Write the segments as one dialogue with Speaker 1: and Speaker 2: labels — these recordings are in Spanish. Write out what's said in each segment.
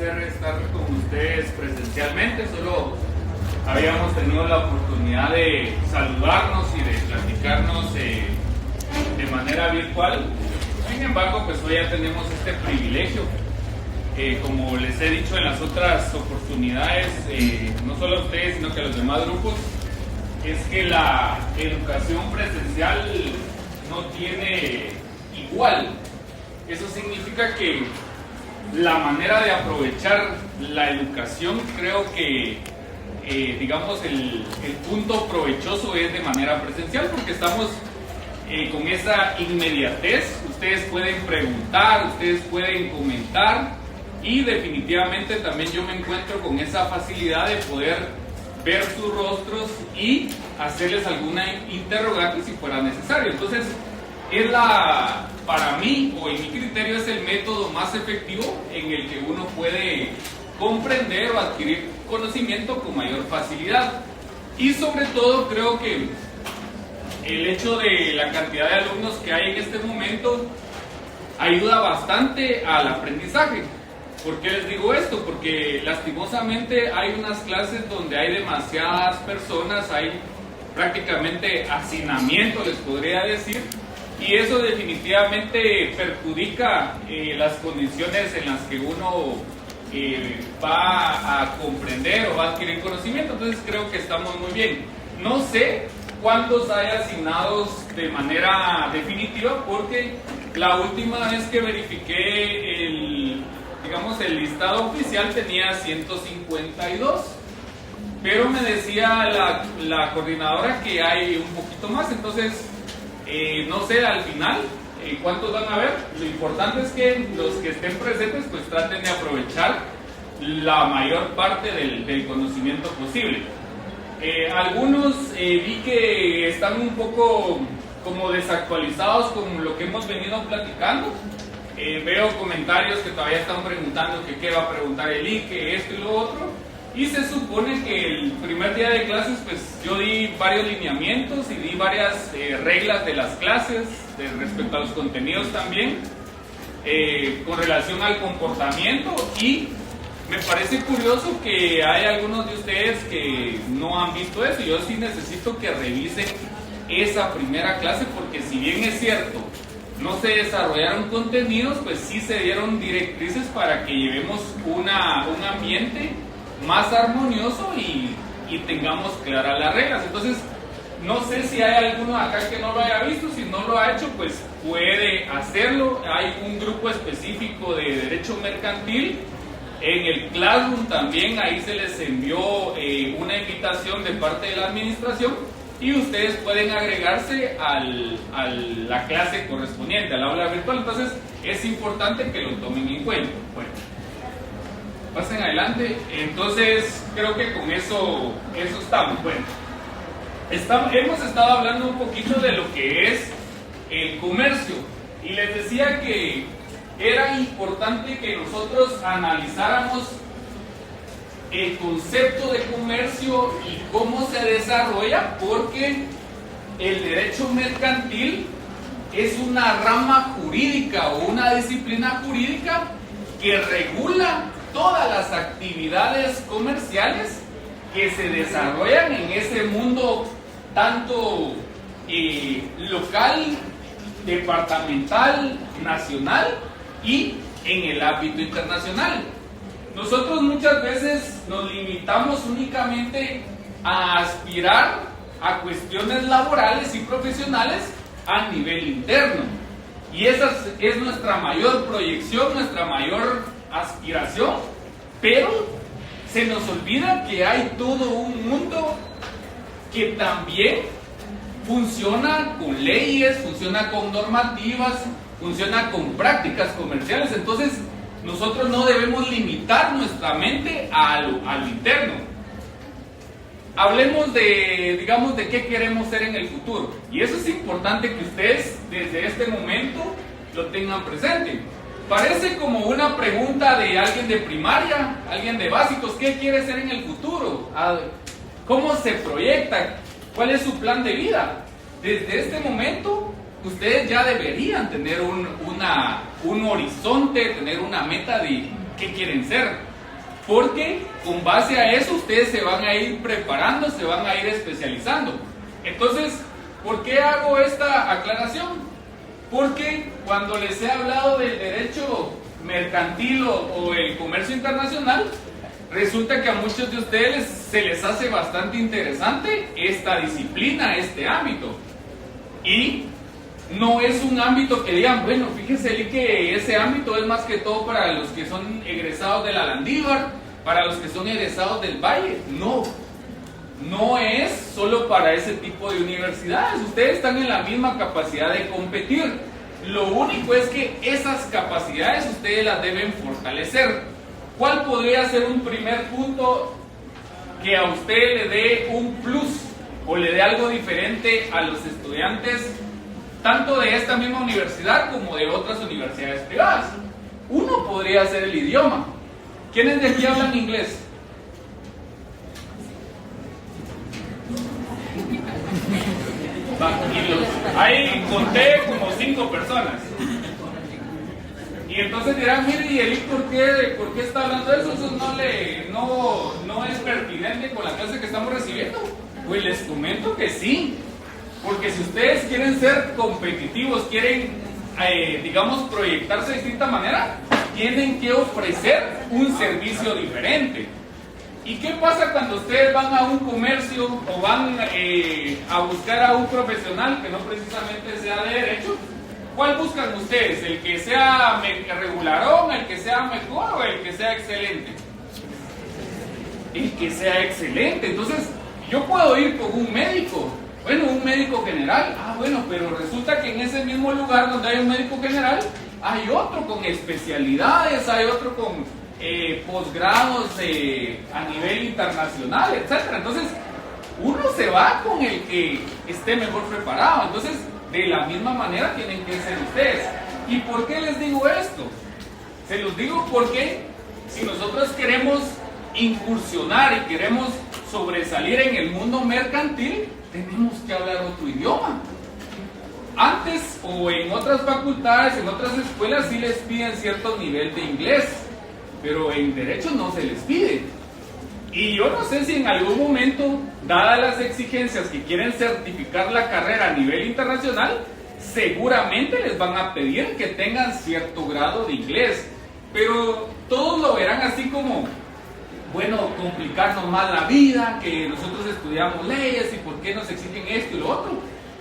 Speaker 1: placer estar con ustedes presencialmente. Solo habíamos tenido la oportunidad de saludarnos y de platicarnos de manera virtual. Sin embargo, pues hoy ya tenemos este privilegio. Como les he dicho en las otras oportunidades, no solo a ustedes, sino que a los demás grupos, es que la educación presencial no tiene igual. Eso significa que la manera de aprovechar la educación, creo que digamos el punto provechoso es de manera presencial, porque estamos con esa inmediatez. Ustedes pueden preguntar, ustedes pueden comentar, y definitivamente también yo me encuentro con esa facilidad de poder ver sus rostros y hacerles alguna interrogante si fuera necesario. Entonces, para mí, o en mi criterio, es el método más efectivo en el que uno puede comprender o adquirir conocimiento con mayor facilidad. Y sobre todo, creo que el hecho de la cantidad de alumnos que hay en este momento ayuda bastante al aprendizaje. ¿Por qué les digo esto? Porque lastimosamente hay unas clases donde hay demasiadas personas, hay prácticamente hacinamiento, les podría decir, y eso definitivamente perjudica las condiciones en las que uno va a comprender o va a adquirir conocimiento. Entonces creo que estamos muy bien. No sé cuántos hay asignados de manera definitiva, porque la última vez que verifiqué el listado oficial tenía 152, pero me decía la coordinadora que hay un poquito más. Entonces no sé al final cuántos van a haber. Lo importante es que los que estén presentes pues traten de aprovechar la mayor parte del conocimiento posible. Algunos vi que están un poco como desactualizados con lo que hemos venido platicando. Veo comentarios que todavía están preguntando que qué va a preguntar Eli, que esto y lo otro, y se supone que el primer día de clases pues yo di varios lineamientos y di varias reglas de las clases respecto a los contenidos también, con relación al comportamiento. Y me parece curioso que hay algunos de ustedes que no han visto eso. Yo sí necesito que revisen esa primera clase, porque si bien es cierto no se desarrollaron contenidos, pues sí se dieron directrices para que llevemos un ambiente más armonioso y tengamos claras las reglas. Entonces, no sé si hay alguno acá que no lo haya visto. Si no lo ha hecho, pues puede hacerlo. Hay un grupo específico de Derecho Mercantil. En el Classroom también, ahí se les envió una invitación de parte de la administración, y ustedes pueden agregarse a la clase correspondiente, al aula virtual. Entonces es importante que lo tomen en cuenta. Bueno, pasen adelante. Entonces creo que con eso estamos. Bueno, hemos estado hablando un poquito de lo que es el comercio, y les decía que era importante que nosotros analizáramos el concepto de comercio y cómo se desarrolla, porque el derecho mercantil es una rama jurídica o una disciplina jurídica que regula todas las actividades comerciales que se desarrollan en ese mundo, tanto local, departamental, nacional y en el ámbito internacional. Nosotros muchas veces nos limitamos únicamente a aspirar a cuestiones laborales y profesionales a nivel interno, y esa es nuestra mayor proyección, nuestra mayor aspiración, pero se nos olvida que hay todo un mundo que también funciona con leyes, funciona con normativas, funciona con prácticas comerciales. Entonces nosotros no debemos limitar nuestra mente a lo interno. Hablemos de qué queremos ser en el futuro. Y eso es importante que ustedes desde este momento lo tengan presente. Parece como una pregunta de alguien de primaria, alguien de básicos. ¿Qué quiere ser en el futuro? ¿Cómo se proyecta? ¿Cuál es su plan de vida? Desde este momento ustedes ya deberían tener un horizonte, tener una meta de qué quieren ser. porque con base a eso ustedes se van a ir preparando, se van a ir especializando. Entonces, ¿por qué hago esta aclaración? Porque cuando les he hablado del derecho mercantil o el comercio internacional, resulta que a muchos de ustedes se les hace bastante interesante esta disciplina, este ámbito. Y no es un ámbito que digan, bueno, fíjese que ese ámbito es más que todo para los que son egresados de la Landívar, para los que son egresados del Valle. No es solo para ese tipo de universidades. Ustedes están en la misma capacidad de competir. Lo único es que esas capacidades ustedes las deben fortalecer. ¿Cuál podría ser un primer punto que a usted le dé un plus o le dé algo diferente a los estudiantes tanto de esta misma universidad como de otras universidades privadas? Uno podría ser el idioma. ¿Quiénes de aquí hablan inglés? Ahí conté como 5 personas. Y entonces dirán, mire, ¿y Eli por qué está hablando de eso? Eso no es pertinente con la clase que estamos recibiendo. Pues les comento que sí. Porque si ustedes quieren ser competitivos, quieren, digamos, proyectarse de distinta manera, tienen que ofrecer un servicio diferente. ¿Y qué pasa cuando ustedes van a un comercio o van a buscar a un profesional que no precisamente sea de derecho? ¿Cuál buscan ustedes? ¿El que sea regularón, el que sea mejor o el que sea excelente? El que sea excelente. Entonces, yo puedo ir con un médico. Bueno, un médico general. Bueno, pero resulta que en ese mismo lugar donde hay un médico general, hay otro con especialidades, hay otro con posgrados a nivel internacional, etc. Entonces, uno se va con el que esté mejor preparado. Entonces, de la misma manera tienen que ser ustedes. ¿Y por qué les digo esto? Se los digo porque si nosotros queremos incursionar y queremos sobresalir en el mundo mercantil, tenemos que hablar otro idioma. Antes o en otras facultades, en otras escuelas sí les piden cierto nivel de inglés, pero en derecho no se les pide. Y yo no sé si en algún momento, dadas las exigencias que quieren certificar la carrera a nivel internacional, seguramente les van a pedir que tengan cierto grado de inglés, pero todos lo verán así como, bueno, complicarnos más la vida, que nosotros estudiamos leyes y por qué nos exigen esto y lo otro.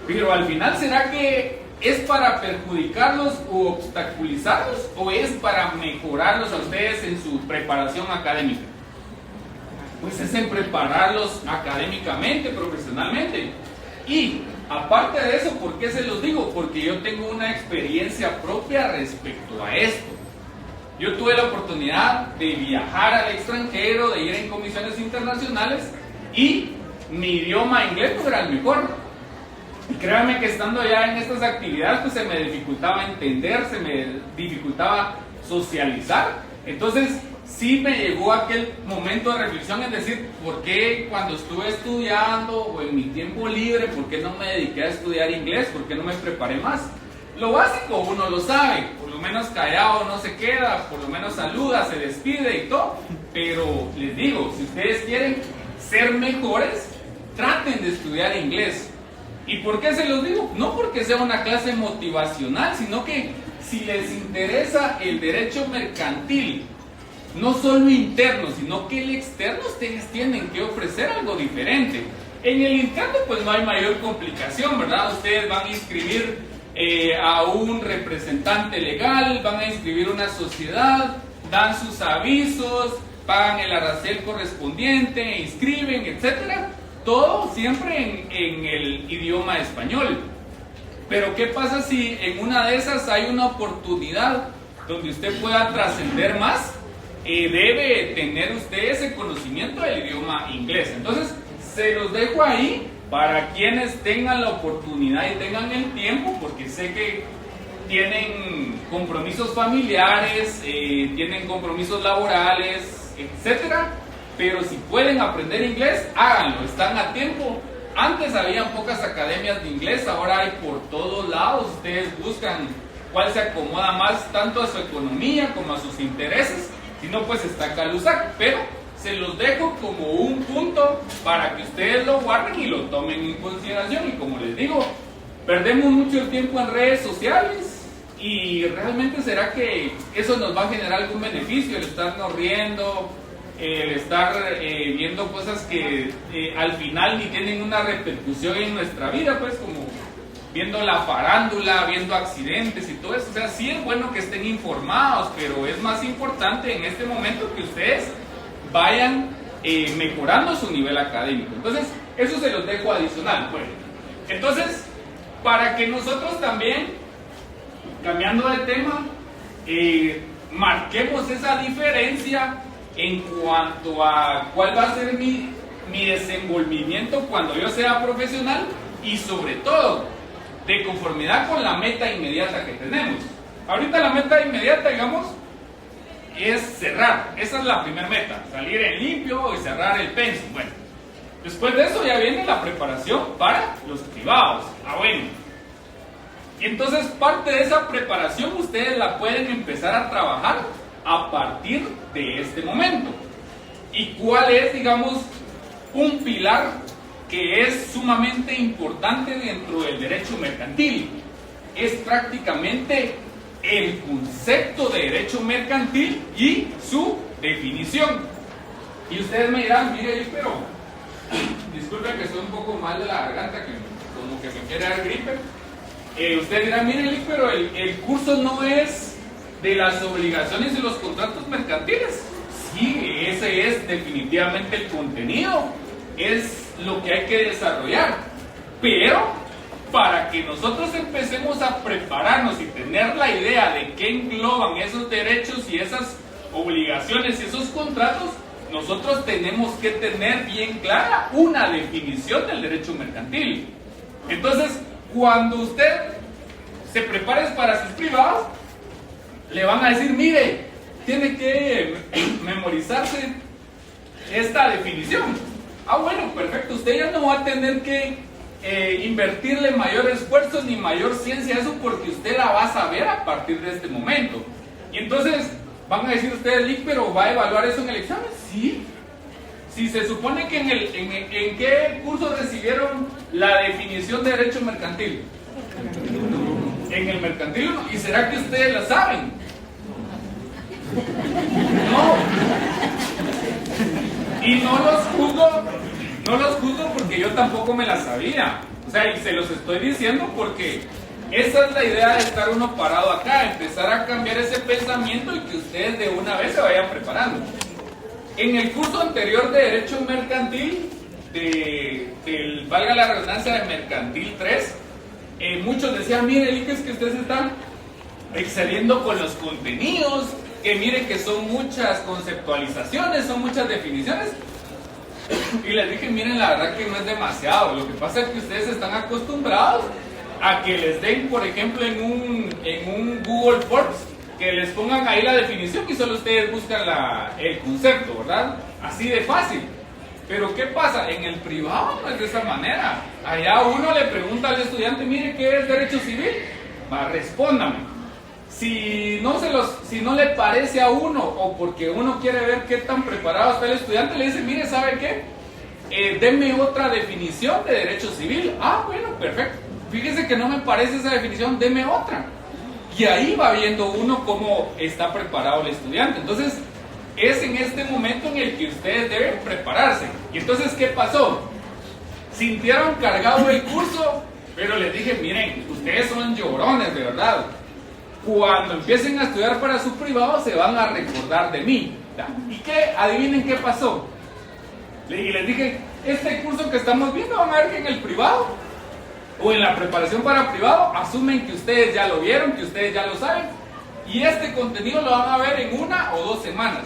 Speaker 1: Pero al final, ¿será que es para perjudicarlos o obstaculizarlos o es para mejorarlos a ustedes en su preparación académica? Pues es en prepararlos académicamente, profesionalmente. Y aparte de eso, ¿por qué se los digo? Porque yo tengo una experiencia propia respecto a esto. Yo tuve la oportunidad de viajar al extranjero, de ir en comisiones internacionales y mi idioma inglés no era el mejor. Y créanme que estando allá en estas actividades pues se me dificultaba entender, se me dificultaba socializar. Entonces sí me llegó aquel momento de reflexión en decir, ¿por qué cuando estuve estudiando o en mi tiempo libre, por qué no me dediqué a estudiar inglés? ¿Por qué no me preparé más? Lo básico uno lo sabe, por lo menos callado no se queda, por lo menos saluda, se despide y todo. Pero les digo, si ustedes quieren ser mejores, traten de estudiar inglés. ¿Y por qué se los digo? No porque sea una clase motivacional, sino que si les interesa el derecho mercantil, no solo interno, sino que el externo, ustedes tienen que ofrecer algo diferente. En el interno pues no hay mayor complicación, ¿verdad? Ustedes van a inscribir a un representante legal, van a inscribir una sociedad, dan sus avisos, pagan el arracel correspondiente, inscriben, etcétera. Todo siempre en el idioma español. Pero ¿qué pasa si en una de esas hay una oportunidad donde usted pueda trascender más? Debe tener usted ese conocimiento del idioma inglés. Entonces, se los dejo ahí para quienes tengan la oportunidad y tengan el tiempo, porque sé que tienen compromisos familiares, tienen compromisos laborales, etcétera. Pero si pueden aprender inglés, háganlo, están a tiempo. Antes había pocas academias de inglés, ahora hay por todos lados. Ustedes buscan cuál se acomoda más tanto a su economía como a sus intereses si no pues está Calusac, pero se los dejo como un punto para que ustedes lo guarden y lo tomen en consideración. Y como les digo, perdemos mucho el tiempo en redes sociales y realmente será que eso nos va a generar algún beneficio, el estarnos riendo, el estar viendo cosas que al final ni tienen una repercusión en nuestra vida, pues como viendo la farándula, viendo accidentes y todo eso. O sea, sí es bueno que estén informados, pero es más importante en este momento que ustedes vayan mejorando su nivel académico. Entonces, eso se los dejo adicional. Bueno, entonces, para que nosotros también, cambiando de tema, marquemos esa diferencia en cuanto a cuál va a ser mi desenvolvimiento cuando yo sea profesional y sobre todo de conformidad con la meta inmediata que tenemos. Ahorita la meta inmediata, digamos, es cerrar. Esa es la primera meta, salir en limpio y cerrar el pensum. Bueno, después de eso ya viene la preparación para los privados. Bueno, y entonces parte de esa preparación ustedes la pueden empezar a trabajar a partir de este momento. ¿Y cuál es, digamos, un pilar que es sumamente importante dentro del derecho mercantil? Es prácticamente el concepto de derecho mercantil y su definición. Y ustedes me dirán, mire, pero disculpen que estoy un poco mal de la garganta, que como que me quiere dar gripe. Ustedes dirán, mire, pero el curso no es de las obligaciones y los contratos mercantiles. Sí, ese es definitivamente el contenido, es lo que hay que desarrollar, pero para que nosotros empecemos a prepararnos y tener la idea de qué engloban esos derechos y esas obligaciones y esos contratos, nosotros tenemos que tener bien clara una definición del derecho mercantil. Entonces, cuando usted se prepare para sus privados, le van a decir, mire, tiene que memorizarse esta definición. Bueno, perfecto, usted ya no va a tener que invertirle mayor esfuerzo ni mayor ciencia a eso, porque usted la va a saber a partir de este momento. Y entonces van a decir ustedes, Lick, pero ¿va a evaluar eso en el examen? Sí. Si se supone que en qué curso recibieron la definición de derecho mercantil. En el mercantil 1. ¿Y será que ustedes la saben? No. Y no los juzgo porque yo tampoco me la sabía. O sea, y se los estoy diciendo porque esa es la idea de estar uno parado acá, empezar a cambiar ese pensamiento y que ustedes de una vez se vayan preparando. En el curso anterior de Derecho Mercantil, valga la redundancia, de Mercantil 3, muchos decían, mire, es que ustedes están excediendo con los contenidos, que mire que son muchas conceptualizaciones, son muchas definiciones. Y les dije, miren, la verdad que no es demasiado. Lo que pasa es que ustedes están acostumbrados a que les den, por ejemplo, en un Google Forms, que les pongan ahí la definición y solo ustedes buscan el concepto, ¿verdad? Así de fácil. Pero ¿qué pasa? En el privado no es de esa manera. Allá uno le pregunta al estudiante, mire, ¿qué es derecho civil? Respóndame. Si no le parece a uno, o porque uno quiere ver qué tan preparado está el estudiante, le dice, mire, ¿sabe qué? Deme otra definición de derecho civil. Bueno, perfecto. Fíjese que no me parece esa definición, deme otra. Y ahí va viendo uno cómo está preparado el estudiante. Entonces, es en este momento en el que ustedes deben prepararse. Y entonces, ¿qué pasó? Sintieron cargado el curso, pero les dije, miren, ustedes son llorones, de verdad. Cuando empiecen a estudiar para su privado, se van a recordar de mí. ¿Y qué? Adivinen qué pasó. Y les dije, este curso que estamos viendo, van a ver que en el privado o en la preparación para privado asumen que ustedes ya lo vieron, que ustedes ya lo saben, y este contenido lo van a ver en 1 o 2 semanas.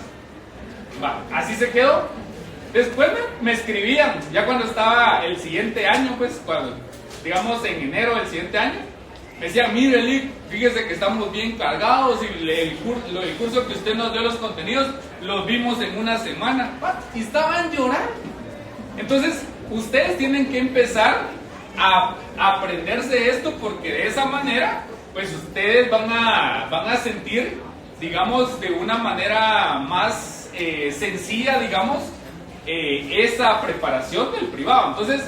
Speaker 1: Así se quedó. Después me escribían, ya cuando estaba el siguiente año, pues digamos en enero del siguiente año, me decían, mire, Lick, fíjese que estamos bien cargados y el curso que usted nos dio, los contenidos, los vimos en 1 semana. Y estaban llorando. Entonces, ustedes tienen que empezar a aprenderse esto, porque de esa manera, pues ustedes van a sentir digamos, de una manera más sencilla, digamos, esa preparación del privado. Entonces,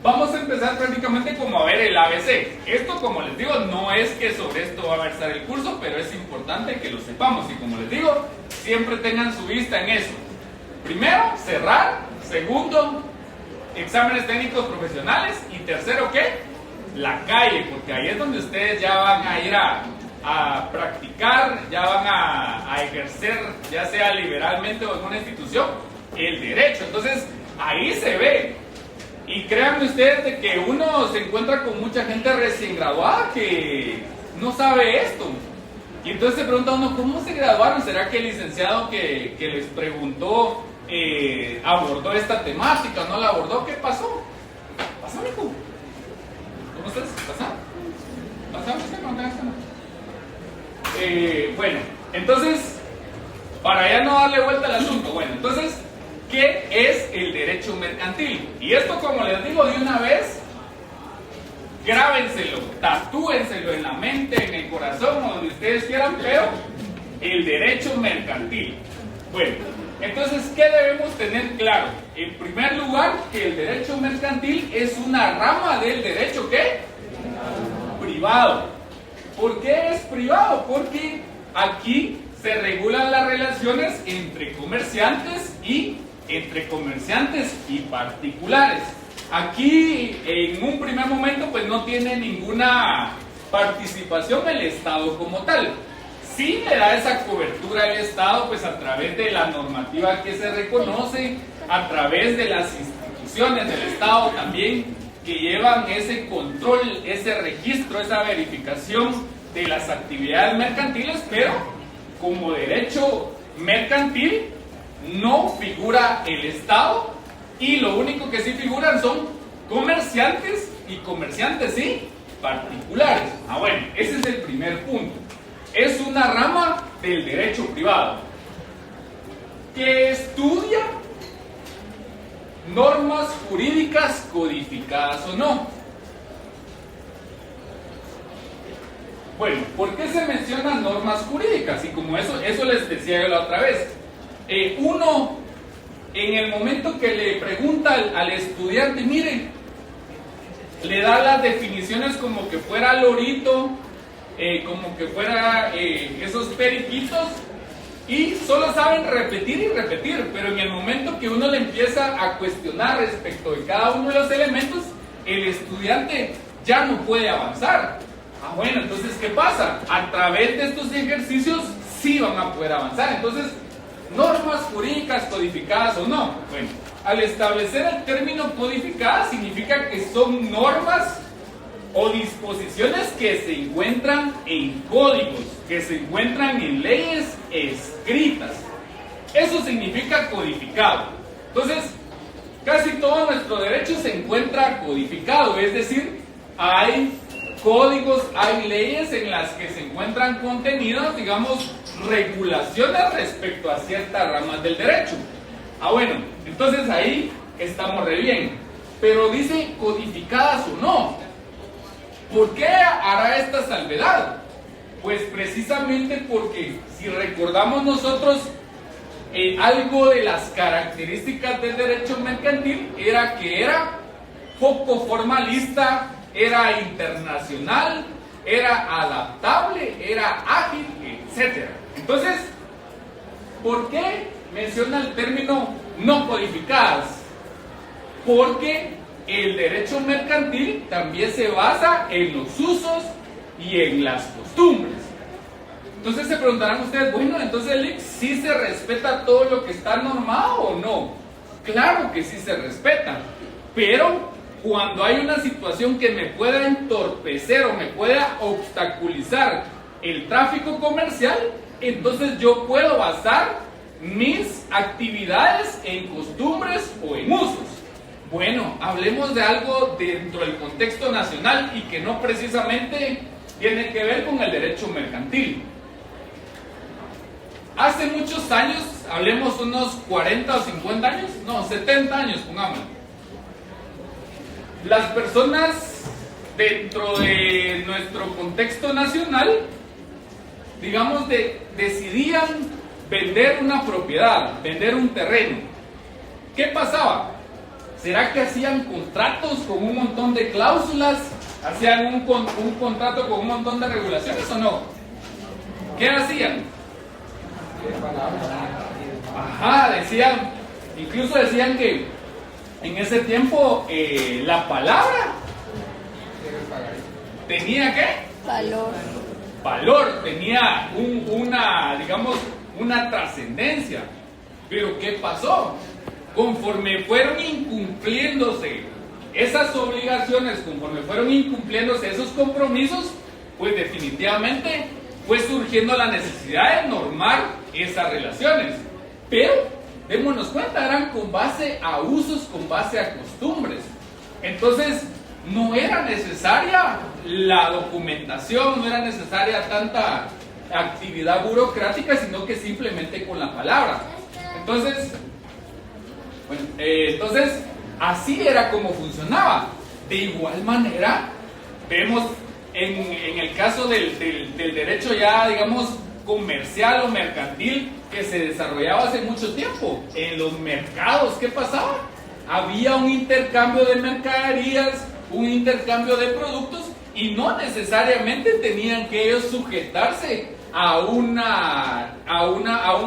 Speaker 1: vamos a empezar prácticamente como a ver el ABC. Esto, como les digo, no es que sobre esto va a versar el curso, pero es importante que lo sepamos. Y como les digo, siempre tengan su vista en eso. Primero, cerrar. Segundo, exámenes técnicos profesionales. Y tercero, ¿qué? La calle, porque ahí es donde ustedes ya van a ir a practicar, ya van a ejercer, ya sea liberalmente o en una institución, el derecho. Entonces, ahí se ve. Y créanme ustedes de que uno se encuentra con mucha gente recién graduada que no sabe esto. Y entonces se pregunta uno, ¿cómo se graduaron? ¿Será que el licenciado que les preguntó abordó esta temática? ¿No la abordó? ¿Qué pasó? ¿Pasa, mijo? ¿Cómo estás? ¿Pasa? ¿Pasa? Bueno, entonces, para ya no darle vuelta al asunto, bueno, entonces, ¿qué es el derecho mercantil? Y esto, como les digo de una vez, grábenselo, tatúenselo en la mente, en el corazón, o donde ustedes quieran, pero el derecho mercantil. Bueno, entonces, ¿qué debemos tener claro? En primer lugar, que el derecho mercantil es una rama del derecho, ¿qué? Privado. ¿Por qué es privado? Porque aquí se regulan las relaciones entre comerciantes y particulares. Aquí, en un primer momento, pues no tiene ninguna participación el Estado como tal. Sí le da esa cobertura al Estado, pues a través de la normativa que se reconoce, a través de las instituciones del Estado también, que llevan ese control, ese registro, esa verificación de las actividades mercantiles, pero como derecho mercantil no figura el Estado, y lo único que sí figuran son comerciantes y particulares. Bueno, ese es el primer punto. Es una rama del derecho privado que estudia normas jurídicas codificadas o no. Bueno, ¿por qué se mencionan normas jurídicas? Y como eso les decía yo la otra vez. Uno, en el momento que le pregunta al estudiante, mire, le da las definiciones como que fuera lorito, como que fuera esos periquitos, y solo saben repetir y repetir, pero en el momento que uno le empieza a cuestionar respecto de cada uno de los elementos, el estudiante ya no puede avanzar. Bueno, entonces, ¿qué pasa? A través de estos ejercicios sí van a poder avanzar. Entonces, normas jurídicas codificadas o no. Bueno, al establecer el término codificada significa que son normas o disposiciones que se encuentran en códigos, que se encuentran en leyes escritas. Eso significa codificado. Entonces, casi todo nuestro derecho se encuentra codificado, es decir, hay códigos, hay leyes en las que se encuentran contenidos, digamos, regulaciones respecto a ciertas ramas del derecho. Bueno, entonces ahí estamos re bien. Pero dice codificadas o no. ¿Por qué hará esta salvedad? Pues precisamente porque si recordamos nosotros algo de las características del derecho mercantil era que era poco formalista, era internacional, era adaptable, era ágil, etc. Entonces, ¿por qué menciona el término no codificadas? Porque el derecho mercantil también se basa en los usos y en las costumbres. Entonces se preguntarán ustedes, bueno, entonces el IC sí se respeta todo lo que está normado o no. Claro que sí se respeta, pero cuando hay una situación que me pueda entorpecer o me pueda obstaculizar el tráfico comercial, entonces yo puedo basar mis actividades en costumbres o en usos. Bueno, hablemos de algo dentro del contexto nacional y que no precisamente tiene que ver con el derecho mercantil. Hace muchos años, hablemos unos 40 o 50 años, no, 70 años, pongámoslo. Las personas dentro de nuestro contexto nacional digamos, decidían vender una propiedad, vender un terreno, ¿qué pasaba? ¿Será que hacían contratos con un montón de cláusulas? ¿Hacían un contrato con un montón de regulaciones o no? ¿Qué hacían? Ajá, incluso decían que en ese tiempo la palabra tenía ¿qué? Valor, tenía una trascendencia. Pero ¿qué pasó? Conforme fueron incumpliéndose esas obligaciones, conforme fueron incumpliéndose esos compromisos, pues definitivamente fue surgiendo la necesidad de normar esas relaciones. Pero, démonos cuenta, eran con base a usos, con base a costumbres. Entonces, no era necesaria la documentación, no era necesaria tanta actividad burocrática, sino que simplemente con la palabra. Entonces, así era como funcionaba. De igual manera, vemos en el caso del derecho ya, digamos, comercial o mercantil, que se desarrollaba hace mucho tiempo. En los mercados, ¿qué pasaba? Había un intercambio de mercaderías, un intercambio de productos, y no necesariamente tenían que ellos sujetarse a un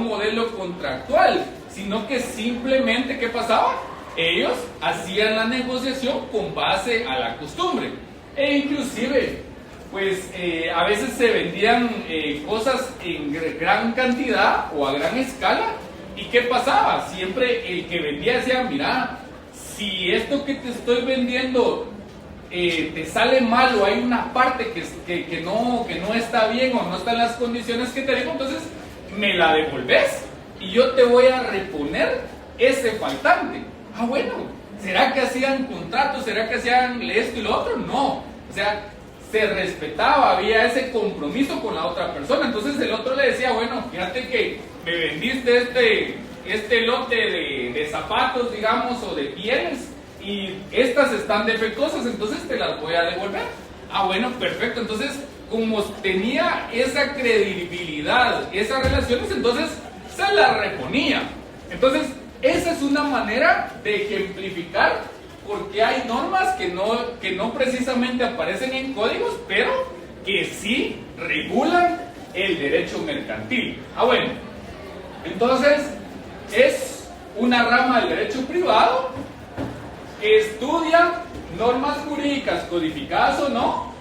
Speaker 1: modelo contractual, sino que simplemente, ¿qué pasaba? Ellos hacían la negociación con base a la costumbre. E inclusive, pues a veces se vendían cosas en gran cantidad o a gran escala. ¿Y qué pasaba? Siempre el que vendía decía, mira, si esto que te estoy vendiendo te sale mal, o hay una parte que no está bien o no está en las condiciones que te digo, entonces me la devolves y yo te voy a reponer ese faltante. Ah, bueno, ¿será que hacían contratos? ¿Será que hacían esto y lo otro? No, o sea, se respetaba, había ese compromiso con la otra persona. Entonces el otro le decía, bueno, fíjate que me vendiste este lote de zapatos, digamos, o de pieles, y estas están defectuosas, entonces te las voy a devolver. Ah, bueno, perfecto. Entonces, como tenía esa credibilidad, esas relaciones, entonces se las reponía. Entonces, esa es una manera de ejemplificar porque hay normas que no precisamente aparecen en códigos, pero que sí regulan el derecho mercantil. Ah, bueno, entonces es una rama del derecho privado que estudia normas jurídicas codificadas o no,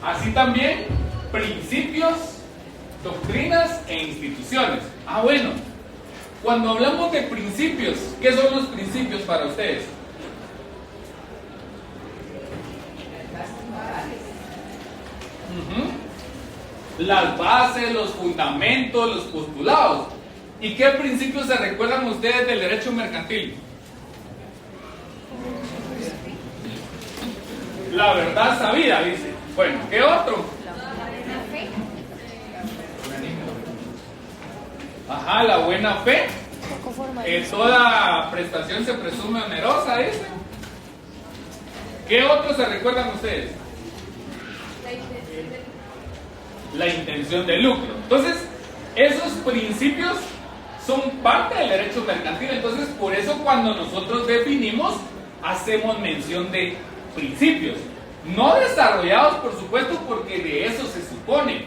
Speaker 1: así también principios, doctrinas e instituciones. Ah, bueno, cuando hablamos de principios, ¿qué son los principios para ustedes? Las bases, los fundamentos, los postulados. ¿Y qué principios se recuerdan ustedes del derecho mercantil? La verdad sabida, dice. Bueno, ¿qué otro? Ajá, la buena fe. Toda prestación se presume onerosa, dice. ¿Qué otro se recuerdan ustedes? La intención de lucro. Entonces, esos principios son parte del derecho mercantil. Entonces, por eso cuando nosotros definimos, hacemos mención de principios. No desarrollados, por supuesto, porque de eso se supone.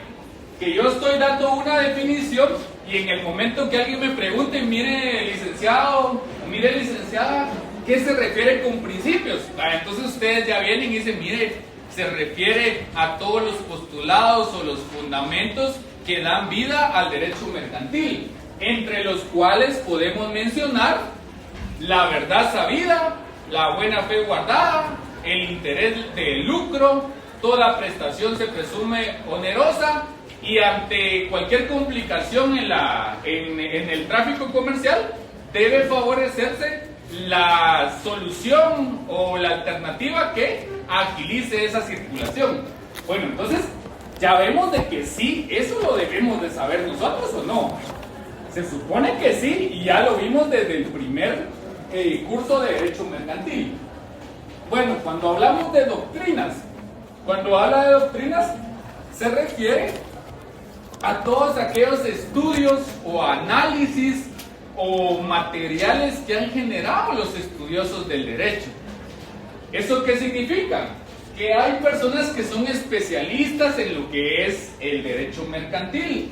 Speaker 1: Que yo estoy dando una definición y en el momento que alguien me pregunte, mire licenciado, mire licenciada, ¿qué se refiere con principios? Entonces ustedes ya vienen y dicen, mire, se refiere a todos los postulados o los fundamentos que dan vida al derecho mercantil, entre los cuales podemos mencionar la verdad sabida, la buena fe guardada, el interés del lucro, toda prestación se presume onerosa, y ante cualquier complicación en el tráfico comercial debe favorecerse la solución o la alternativa que agilice esa circulación. Bueno, entonces ya vemos de que sí, eso lo debemos de saber nosotros o no. Se supone que sí, y ya lo vimos desde el primer curso de Derecho Mercantil. Bueno, cuando hablamos de doctrinas, cuando habla de doctrinas, se refiere a todos aquellos estudios o análisis o materiales que han generado los estudiosos del derecho. ¿Eso qué significa? Que hay personas que son especialistas en lo que es el derecho mercantil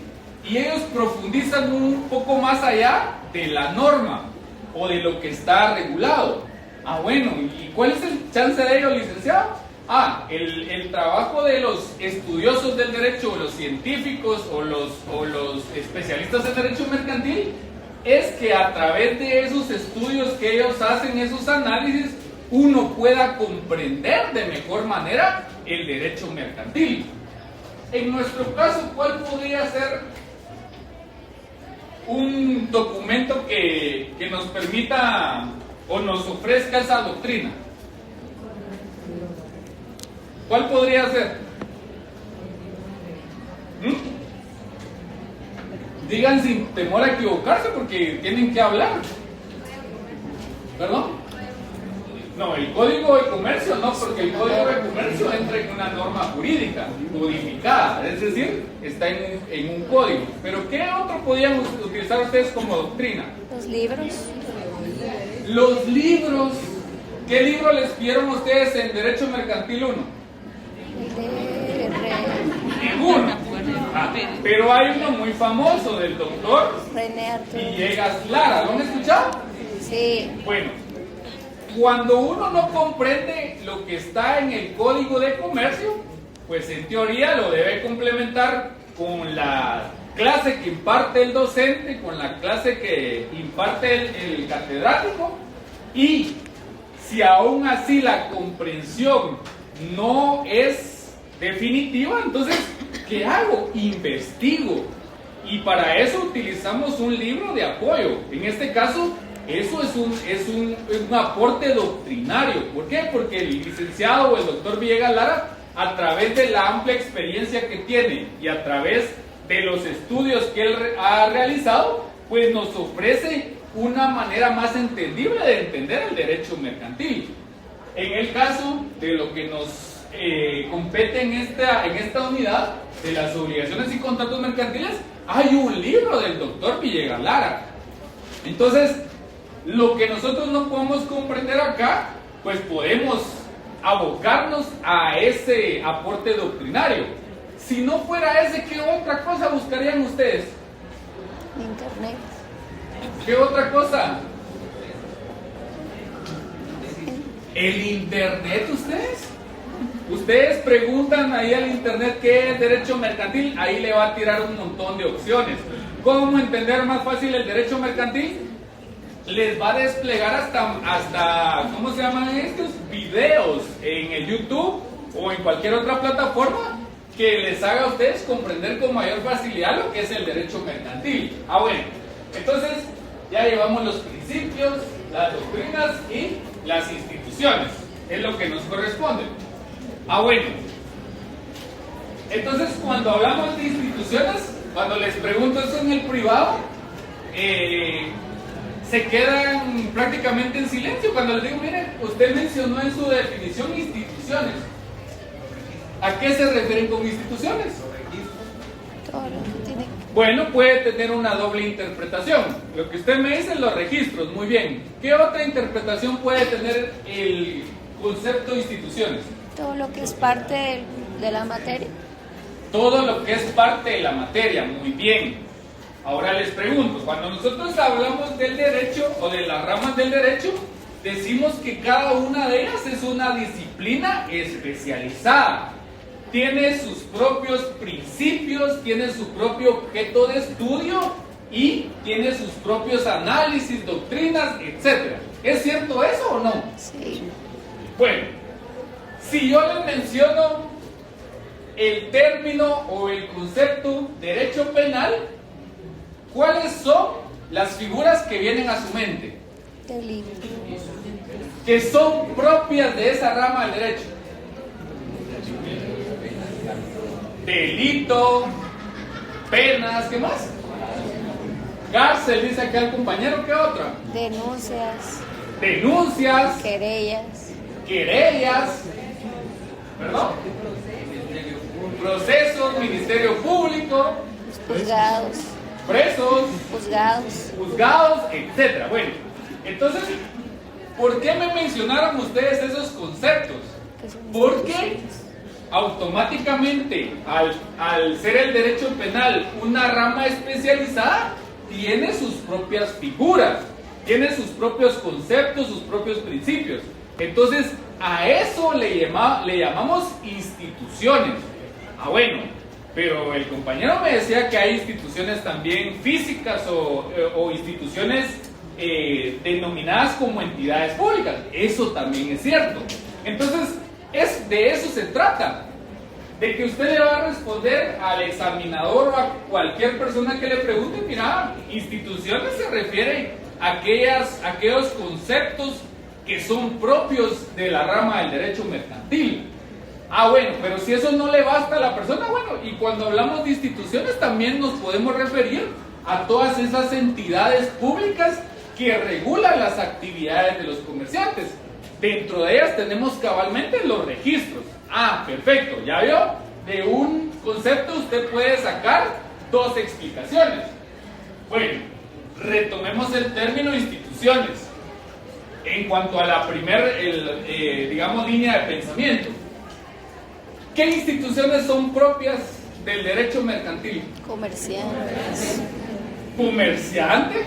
Speaker 1: y ellos profundizan un poco más allá de la norma o de lo que está regulado. Bueno, ¿y cuál es el chance de ello, licenciado? El trabajo de los estudiosos del derecho, o los científicos, o los especialistas en derecho mercantil, es que a través de esos estudios que ellos hacen, esos análisis, uno pueda comprender de mejor manera el derecho mercantil. En nuestro caso, ¿cuál podría ser un documento que nos permita o nos ofrezca esa doctrina? ¿Cuál podría ser? Digan sin temor a equivocarse porque tienen que hablar. ¿Perdón? No, el Código de Comercio no, porque el Código de Comercio entra en una norma jurídica codificada, es decir, está en un código. Pero ¿qué otro podían utilizar ustedes como doctrina?
Speaker 2: Los libros.
Speaker 1: Los libros. ¿Qué libro les pidieron ustedes en Derecho Mercantil 1? Ninguno. Pero hay uno muy famoso del doctor
Speaker 2: René Arturo
Speaker 1: Villegas Lara. ¿Lo han escuchado?
Speaker 2: Sí.
Speaker 1: Bueno, cuando uno no comprende lo que está en el Código de Comercio, pues en teoría lo debe complementar con la clase que imparte el docente, con la clase que imparte el catedrático, y si aún así la comprensión no es definitiva, entonces, ¿qué hago? Investigo. Y para eso utilizamos un libro de apoyo. En este caso, eso es un aporte doctrinario. ¿Por qué? Porque el licenciado o el doctor Villegas Lara, a través de la amplia experiencia que tiene y a través de los estudios que él ha realizado, pues nos ofrece una manera más entendible de entender el derecho mercantil. En el caso de lo que nos compete en esta unidad de las obligaciones y contratos mercantiles, hay un libro del doctor Villegas Lara. Entonces, lo que nosotros no podemos comprender acá, pues podemos abocarnos a ese aporte doctrinario. Si no fuera ese, ¿qué otra cosa buscarían ustedes?
Speaker 2: Internet.
Speaker 1: ¿Qué otra cosa? ¿El internet ustedes? Ustedes preguntan ahí al internet qué es derecho mercantil, ahí le va a tirar un montón de opciones. ¿Cómo entender más fácil el derecho mercantil? Les va a desplegar hasta ¿cómo se llaman estos? Videos en el YouTube o en cualquier otra plataforma que les haga a ustedes comprender con mayor facilidad lo que es el derecho mercantil. Bueno, entonces ya llevamos los principios, las doctrinas y las instituciones, es lo que nos corresponde. Bueno, entonces cuando hablamos de instituciones, cuando les pregunto eso en el privado, se quedan prácticamente en silencio. Cuando les digo, miren, usted mencionó en su definición instituciones. ¿A qué se refieren con instituciones?
Speaker 2: Todo lo que tiene.
Speaker 1: Bueno, puede tener una doble interpretación. Lo que usted me dice, los registros, muy bien. ¿Qué otra interpretación puede tener el concepto de instituciones?
Speaker 2: Todo lo que es parte de la materia.
Speaker 1: Todo lo que es parte de la materia, muy bien. Ahora les pregunto, cuando nosotros hablamos del derecho o de las ramas del derecho, decimos que cada una de ellas es una disciplina especializada. Tiene sus propios principios, tiene su propio objeto de estudio y tiene sus propios análisis, doctrinas, etc. ¿Es cierto eso o no?
Speaker 2: Sí.
Speaker 1: Bueno, si yo les menciono el término o el concepto derecho penal, ¿cuáles son las figuras que vienen a su mente?
Speaker 2: Delito.
Speaker 1: Que son propias de esa rama del derecho. Delito, penas, ¿qué más? Cárcel, dice acá el compañero, ¿qué otra?
Speaker 2: Denuncias.
Speaker 1: Denuncias,
Speaker 2: Querellas.
Speaker 1: querellas, ¿perdón? Procesos, Ministerio Público,
Speaker 2: Juzgados.
Speaker 1: presos,
Speaker 2: Juzgados.
Speaker 1: juzgados, etc. Bueno, entonces, ¿por qué me mencionaron ustedes esos conceptos?
Speaker 2: Que son
Speaker 1: Porque
Speaker 2: instituciones.
Speaker 1: automáticamente, al ser el derecho penal una rama especializada, tiene sus propias figuras, tiene sus propios conceptos, sus propios principios. Entonces, a eso le llamamos instituciones. Bueno, pero el compañero me decía que hay instituciones también físicas o instituciones denominadas como entidades públicas. Eso también es cierto. Entonces, de eso se trata. De que usted le va a responder al examinador o a cualquier persona que le pregunte, mira, instituciones se refiere a aquellos conceptos que son propios de la rama del derecho mercantil. Bueno, pero si eso no le basta a la persona, bueno, y cuando hablamos de instituciones también nos podemos referir a todas esas entidades públicas que regulan las actividades de los comerciantes. Dentro de ellas tenemos cabalmente los registros. Perfecto, ya vio, de un concepto usted puede sacar dos explicaciones. Bueno, retomemos el término instituciones en cuanto a la digamos, línea de pensamiento. ¿Qué instituciones son propias del derecho mercantil?
Speaker 2: Comerciantes.
Speaker 1: ¿Comerciante?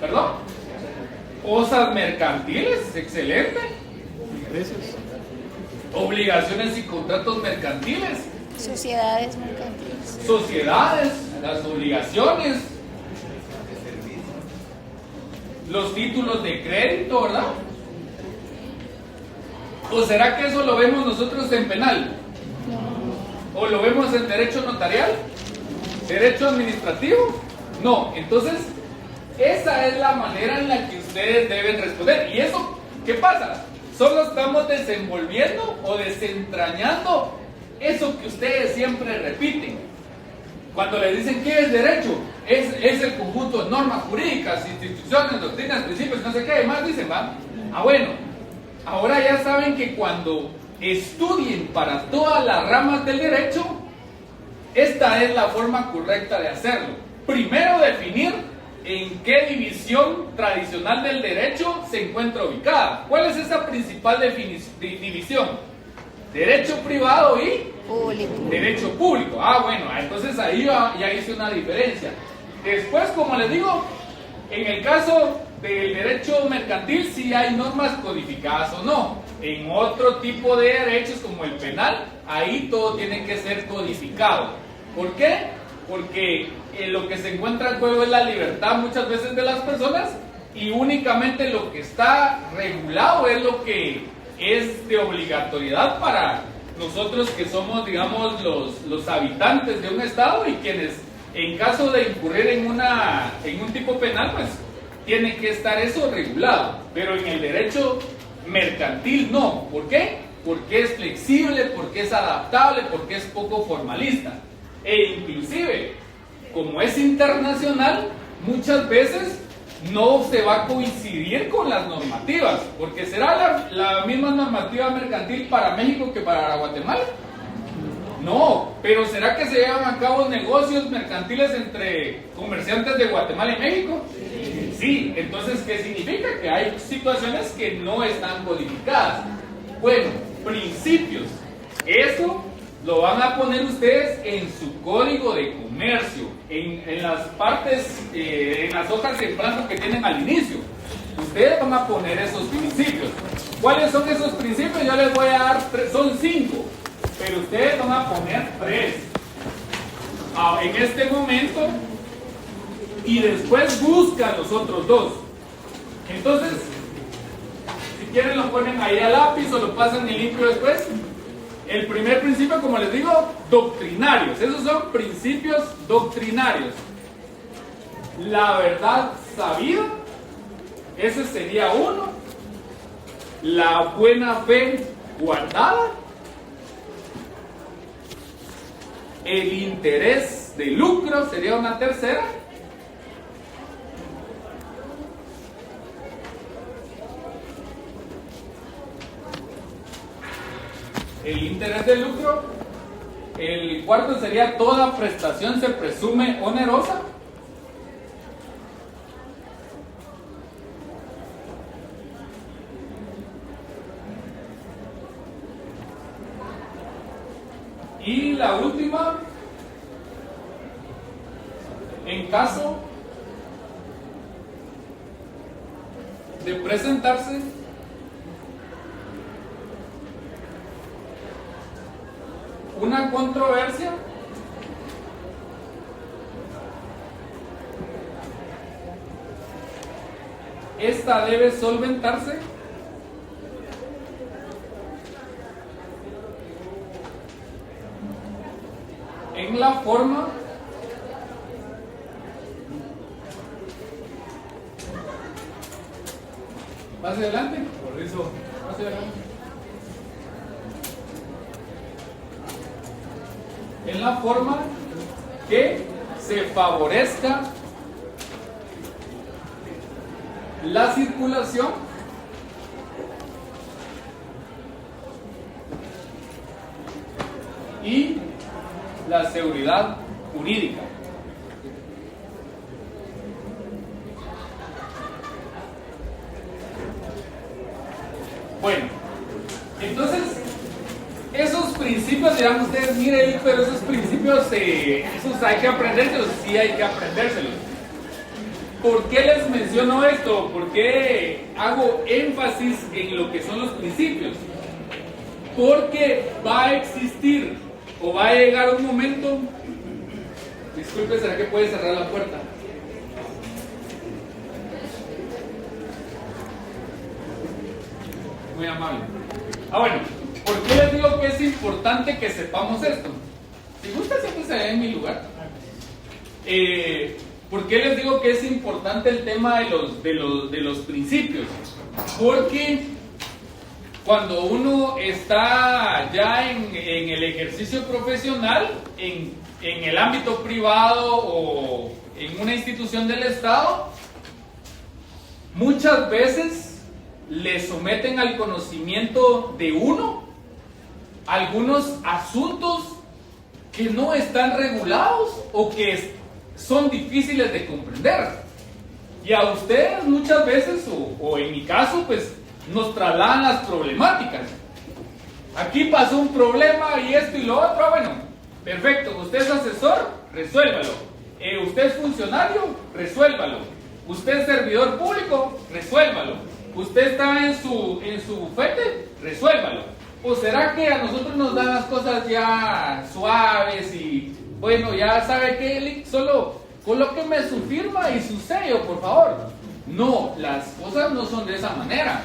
Speaker 1: ¿Perdón? Cosas mercantiles, excelente. Obligaciones y contratos mercantiles.
Speaker 2: Sociedades mercantiles.
Speaker 1: Sociedades, las obligaciones. Los títulos de crédito, ¿verdad? ¿O será que eso lo vemos nosotros en penal? ¿O lo vemos en derecho notarial? ¿Derecho administrativo? No, entonces esa es la manera en la que ustedes deben responder. ¿Y eso qué pasa? Solo estamos desenvolviendo o desentrañando eso que ustedes siempre repiten. Cuando les dicen ¿qué es derecho? Es el conjunto de normas jurídicas, instituciones, doctrinas, principios, no sé qué, además dicen, ¿va? Bueno, ahora ya saben que cuando estudien para todas las ramas del derecho, esta es la forma correcta de hacerlo. Primero definir en qué división tradicional del derecho se encuentra ubicada. ¿Cuál es esa principal división? Derecho privado y
Speaker 2: Público.
Speaker 1: derecho público. Bueno, entonces ahí ya hice una diferencia. Después, como les digo, en el caso del derecho mercantil sí hay normas codificadas o no. En otro tipo de derechos como el penal, ahí todo tiene que ser codificado. ¿Por qué? Porque lo que se encuentra en juego es la libertad muchas veces de las personas y únicamente lo que está regulado es lo que es de obligatoriedad para nosotros que somos, digamos, los habitantes de un estado y quienes en caso de incurrir en un tipo penal, pues tiene que estar eso regulado. Pero en el derecho mercantil no. ¿Por qué? Porque es flexible, porque es adaptable, porque es poco formalista. E inclusive, como es internacional, muchas veces no se va a coincidir con las normativas, porque será la misma normativa mercantil para México que para Guatemala. No, pero ¿será que se llevan a cabo negocios mercantiles entre comerciantes de Guatemala y México? Sí, entonces, ¿qué significa? Que hay situaciones que no están codificadas. Bueno, principios. Eso lo van a poner ustedes en su código de comercio, en las partes, en las hojas en blanco que tienen al inicio. Ustedes van a poner esos principios. ¿Cuáles son esos principios? Yo les voy a dar son 5, pero ustedes van a poner 3 en este momento y después buscan los otros 2. Entonces, si quieren lo ponen ahí a lápiz o lo pasan y limpio después. El primer principio, como les digo, doctrinarios. Esos son principios doctrinarios. La verdad sabida, ese sería uno. La buena fe guardada. El interés de lucro sería una tercera. El interés de lucro El cuarto sería: toda prestación se presume onerosa. Y la última: en caso de presentarse una controversia esta debe solventarse en la forma más adelante, por eso, más adelante. En la forma que se favorezca la circulación y la seguridad jurídica. Bueno, entonces esos principios, dirán ustedes, mire, pero esos principios, esos hay que aprendérselos. Sí, hay que aprendérselos. ¿Por qué les menciono esto? ¿Por qué hago énfasis en lo que son los principios? Porque va a existir o va a llegar un momento. Disculpe, ¿será que puede cerrar la puerta? Muy amable. Bueno, ¿por qué les digo que es importante que sepamos esto? Si gusta, siempre se ve en mi lugar. ¿Por qué les digo que es importante el tema de los principios? Porque cuando uno está ya en el ejercicio profesional, en el ámbito privado o en una institución del Estado, muchas veces le someten al conocimiento de uno algunos asuntos que no están regulados o que son difíciles de comprender. Y a ustedes muchas veces, o en mi caso, pues nos trasladan las problemáticas. Aquí pasó un problema y esto y lo otro. Bueno, perfecto. Usted es asesor, resuélvalo. Usted es funcionario, resuélvalo. Usted es servidor público, resuélvalo. Usted está en su bufete, resuélvalo. ¿O será que a nosotros nos dan las cosas ya suaves y bueno, ya sabe que solo colóqueme su firma y su sello, por favor? No, las cosas no son de esa manera.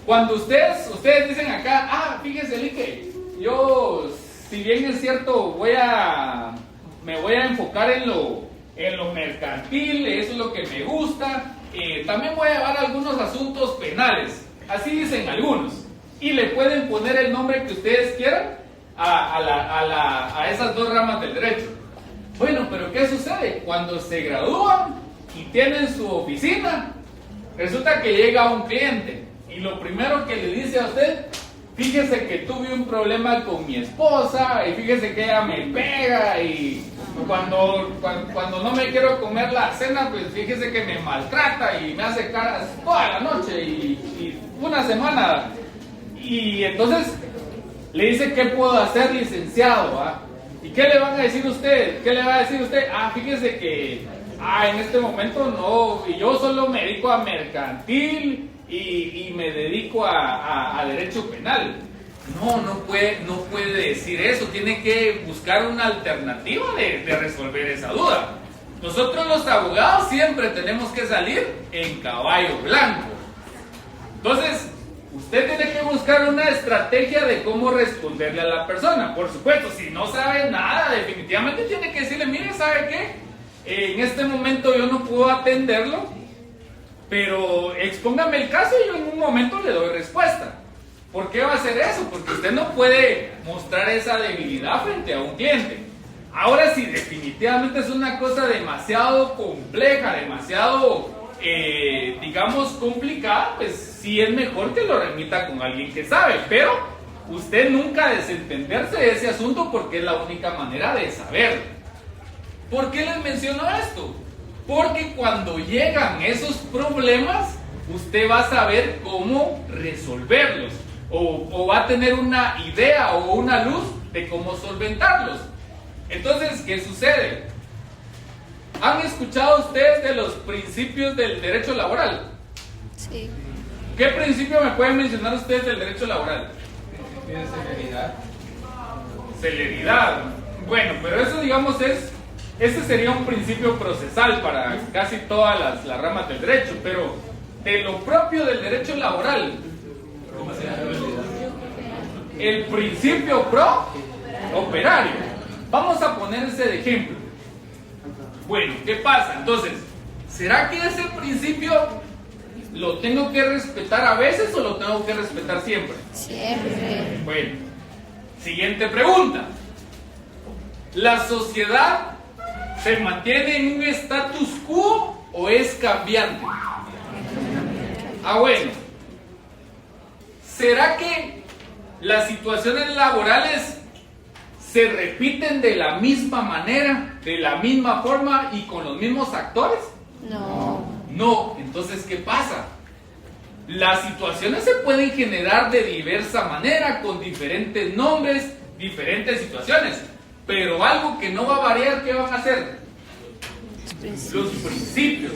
Speaker 1: Cuando ustedes dicen acá, fíjese, que yo, si bien es cierto, me voy a enfocar en lo mercantil, eso es lo que me gusta. También voy a llevar algunos asuntos penales, así dicen algunos, y le pueden poner el nombre que ustedes quieran a esas dos ramas del derecho. Bueno, pero ¿qué sucede? Cuando se gradúan y tienen su oficina, resulta que llega un cliente y lo primero que le dice a usted: fíjese que tuve un problema con mi esposa y fíjese que ella me pega y cuando no me quiero comer la cena, pues fíjese que me maltrata y me hace caras toda la noche y una semana. Y entonces le dice: ¿qué puedo hacer, licenciado? ¿Y qué le van a decir usted? ¿Qué le va a decir usted? Fíjese que en este momento no, y yo solo me dedico a mercantil y me dedico a derecho penal. No puede decir eso. Tiene que buscar una alternativa de resolver esa duda. Nosotros los abogados siempre tenemos que salir en caballo blanco. Entonces, usted tiene que buscar una estrategia de cómo responderle a la persona. Por supuesto, si no sabe nada, definitivamente tiene que decirle: mire, ¿sabe qué? En este momento yo no puedo atenderlo, pero expóngame el caso y yo en un momento le doy respuesta. ¿Por qué va a hacer eso? Porque usted no puede mostrar esa debilidad frente a un cliente. Ahora, si definitivamente es una cosa demasiado compleja, demasiado, digamos, complicada, pues sí es mejor que lo remita con alguien que sabe. Pero usted nunca desentenderse de ese asunto porque es la única manera de saberlo. ¿Por qué les menciono esto? Porque cuando llegan esos problemas, usted va a saber cómo resolverlos o va a tener una idea o una luz de cómo solventarlos. Entonces, ¿qué sucede? ¿Han escuchado ustedes de los principios del derecho laboral?
Speaker 2: Sí.
Speaker 1: ¿Qué principio me pueden mencionar ustedes del derecho laboral?
Speaker 3: Celeridad.
Speaker 1: Celeridad. Bueno, pero eso digamos ese sería un principio procesal para casi todas las ramas del derecho, pero de lo propio del derecho laboral,
Speaker 3: ¿Cómo se llama?
Speaker 1: el principio pro operario. Vamos a poner ese de ejemplo. Bueno, ¿qué pasa? Entonces, ¿será que ese principio lo tengo que respetar a veces o lo tengo que respetar siempre?
Speaker 2: Siempre.
Speaker 1: Bueno, siguiente pregunta. ¿La sociedad se mantiene en un status quo o es cambiante? Bueno, ¿será que las situaciones laborales se repiten de la misma manera, de la misma forma y con los mismos actores?
Speaker 2: No.
Speaker 1: No, entonces ¿qué pasa? Las situaciones se pueden generar de diversa manera, con diferentes nombres, diferentes situaciones, pero algo que no va a variar, ¿qué van a hacer? Los principios.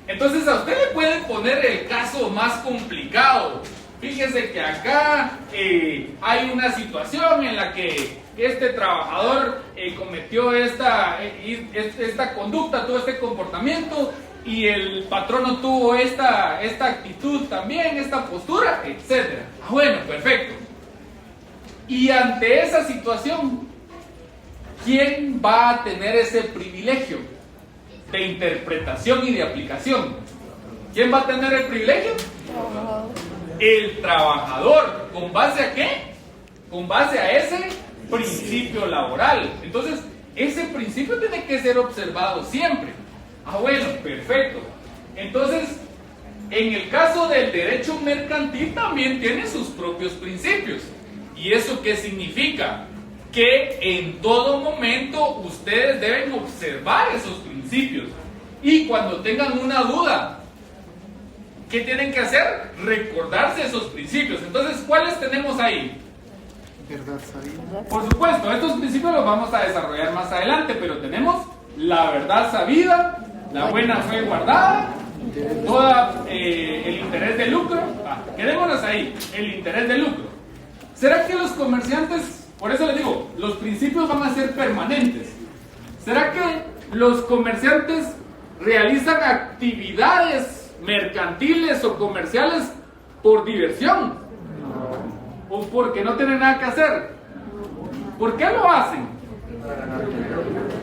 Speaker 1: Entonces a usted le pueden poner el caso más complicado. Fíjese que acá hay una situación en la que este trabajador cometió esta conducta, tuvo este comportamiento, y el patrono tuvo esta actitud también, esta postura, etc. Bueno, perfecto. Y ante esa situación, ¿quién va a tener ese privilegio de interpretación y de aplicación? ¿Quién va a tener el privilegio?
Speaker 2: Trabajador.
Speaker 1: El trabajador. ¿Con base a qué? Con base a ese principio laboral. Entonces, ese principio tiene que ser observado siempre. Bueno, perfecto. Entonces, en el caso del derecho mercantil también tiene sus propios principios. ¿Y eso qué significa? Que en todo momento ustedes deben observar esos principios. Y cuando tengan una duda, ¿qué tienen que hacer? Recordarse esos principios. Entonces, ¿cuáles tenemos ahí?
Speaker 3: Verdad sabida.
Speaker 1: Por supuesto, estos principios los vamos a desarrollar más adelante, pero tenemos la verdad sabida, la buena fe guardada, el interés de lucro. Quedémonos ahí, el interés de lucro. ¿Será que los comerciantes, por eso les digo, los principios van a ser permanentes? ¿Será que los comerciantes realizan actividades mercantiles o comerciales por diversión? ¿O porque no tienen nada que hacer? ¿Por qué lo hacen?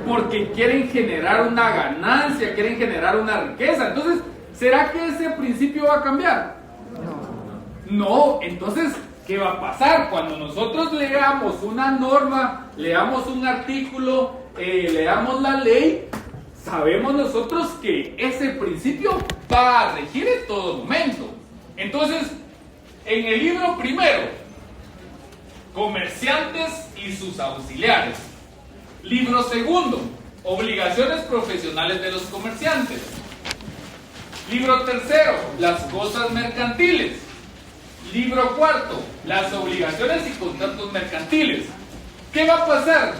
Speaker 1: Porque quieren generar una ganancia, quieren generar una riqueza. Entonces, ¿será que ese principio va a cambiar? No. Entonces, ¿qué va a pasar? Cuando nosotros leamos una norma, leamos un artículo, leamos la ley, sabemos nosotros que ese principio va a regir en todo momento. Entonces, en el libro primero, comerciantes y sus auxiliares. Libro segundo, obligaciones profesionales de los comerciantes. Libro tercero, las cosas mercantiles. Libro cuarto, las obligaciones y contratos mercantiles. ¿Qué va a pasar?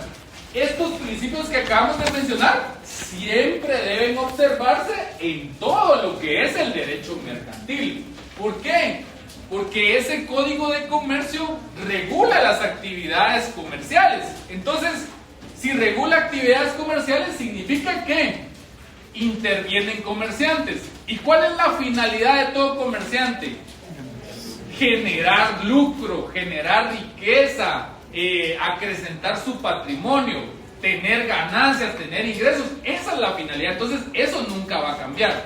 Speaker 1: Estos principios que acabamos de mencionar siempre deben observarse en todo lo que es el derecho mercantil. ¿Por qué? Porque ese código de comercio regula las actividades comerciales. Entonces, si regula actividades comerciales, significa que intervienen comerciantes. ¿Y cuál es la finalidad de todo comerciante? Generar lucro, generar riqueza, acrecentar su patrimonio, tener ganancias, tener ingresos. Esa es la finalidad. Entonces, eso nunca va a cambiar.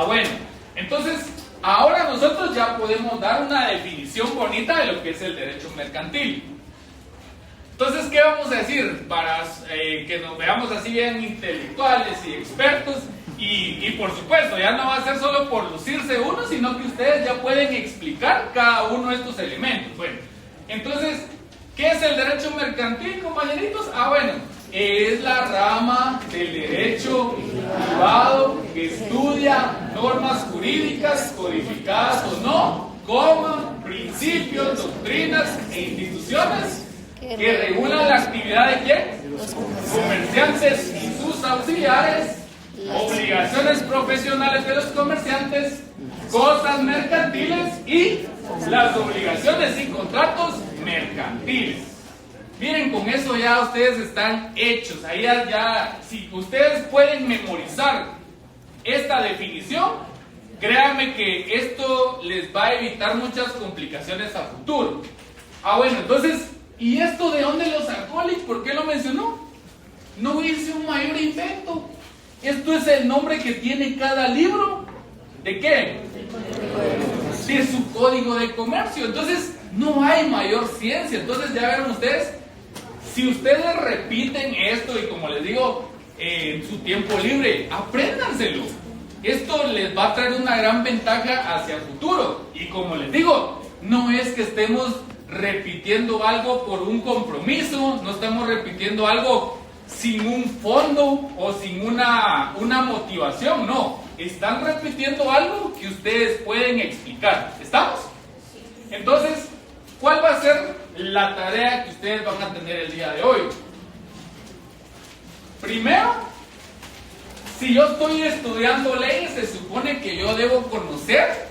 Speaker 1: Bueno, entonces, ahora nosotros ya podemos dar una definición bonita de lo que es el derecho mercantil. Entonces, ¿qué vamos a decir? Para que nos veamos así bien intelectuales y expertos. Y por supuesto, ya no va a ser solo por lucirse uno, sino que ustedes ya pueden explicar cada uno de estos elementos. Bueno, Entonces, ¿qué es el derecho mercantil, compañeritos? Ah, bueno, es la rama del derecho privado que estudia normas jurídicas, codificadas o no, como principios, doctrinas e instituciones que regulan la actividad de ¿quién?
Speaker 2: Los
Speaker 1: Comerciantes y sus auxiliares, obligaciones profesionales de los comerciantes, cosas mercantiles y las obligaciones y contratos mercantiles. Miren, con eso ya ustedes están hechos. Ahí ya, si ustedes pueden memorizar esta definición, créanme que esto les va a evitar muchas complicaciones a futuro. Ah, bueno, entonces, ¿y esto de dónde lo sacó, Lick? ¿Por qué lo mencionó? No hice un mayor invento. Esto es el nombre que tiene cada libro. ¿De qué? De su código de comercio. Entonces, no hay mayor ciencia. Entonces, ya vieron ustedes, si ustedes repiten esto y como les digo, en su tiempo libre, apréndanselo. Esto les va a traer una gran ventaja hacia el futuro. Y como les digo, no es que estemos repitiendo algo por un compromiso, no estamos repitiendo algo sin un fondo o sin una motivación, no. Están repitiendo algo que ustedes pueden explicar. ¿Estamos? Entonces, ¿cuál va a ser la tarea que ustedes van a tener el día de hoy? Primero, si yo estoy estudiando leyes, se supone que yo debo conocer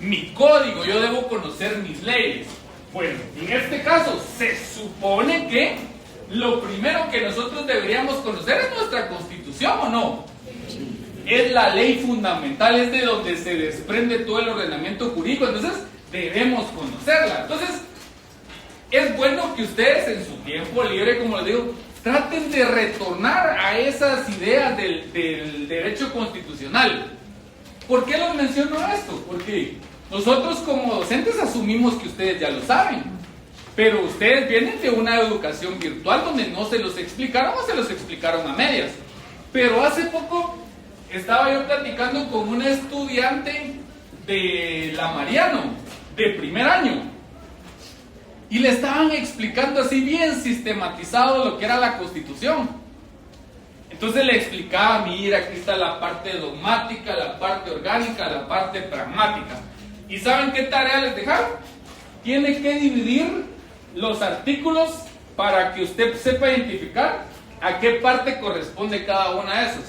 Speaker 1: mi código, yo debo conocer mis leyes. Bueno, en este caso, se supone que lo primero que nosotros deberíamos conocer es nuestra Constitución, ¿o no? Es la ley fundamental, es de donde se desprende todo el ordenamiento jurídico, entonces debemos conocerla. Entonces, es bueno que ustedes en su tiempo libre, como les digo, traten de retornar a esas ideas del derecho constitucional. ¿Por qué les menciono esto? Porque nosotros como docentes asumimos que ustedes ya lo saben, pero ustedes vienen de una educación virtual donde no se los explicaron o se los explicaron a medias. Pero hace poco estaba yo platicando con una estudiante de la Mariano, de primer año, y le estaban explicando así bien sistematizado lo que era la Constitución. Entonces le explicaba, mira, aquí está la parte dogmática, la parte orgánica, la parte pragmática. ¿Y saben qué tarea les dejaron? Tiene que dividir los artículos para que usted sepa identificar a qué parte corresponde cada una de esos.